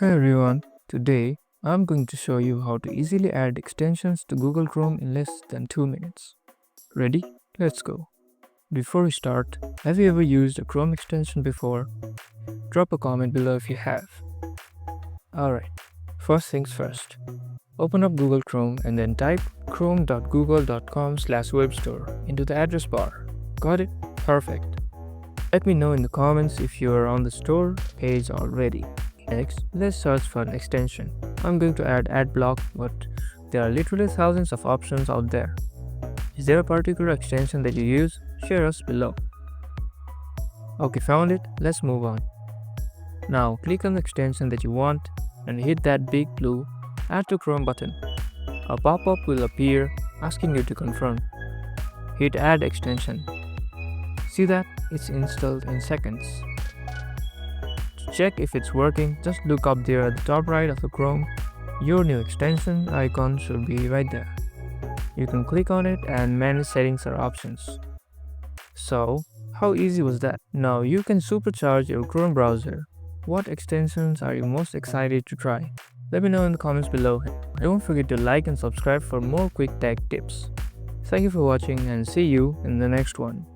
Hi everyone, today I'm going to show you how to easily add extensions to Google Chrome in less than 2 minutes. Ready? Let's go. Before we start, have you ever used a Chrome extension before? Drop a comment below if you have. Alright, first things first. Open up Google Chrome and then type chrome.google.com/webstore into the address bar. Got it? Perfect. Let me know in the comments if you are on the store page already. Next, let's search for an extension. I'm going to add AdBlock, but there are literally thousands of options out there. Is there a particular extension that you use? Share us below. Okay, found it. Let's move on. Now, click on the extension that you want and hit that big blue Add to Chrome button. A pop-up will appear asking you to confirm. Hit Add Extension. See that? It's installed in seconds. To check if it's working, just look up there at the top right of the Chrome. Your new extension icon should be right there. You can click on it and manage settings or options. So, how easy was that? Now you can supercharge your Chrome browser. What extensions are you most excited to try? Let me know in the comments below. Don't forget to like and subscribe for more quick tech tips. Thank you for watching and see you in the next one.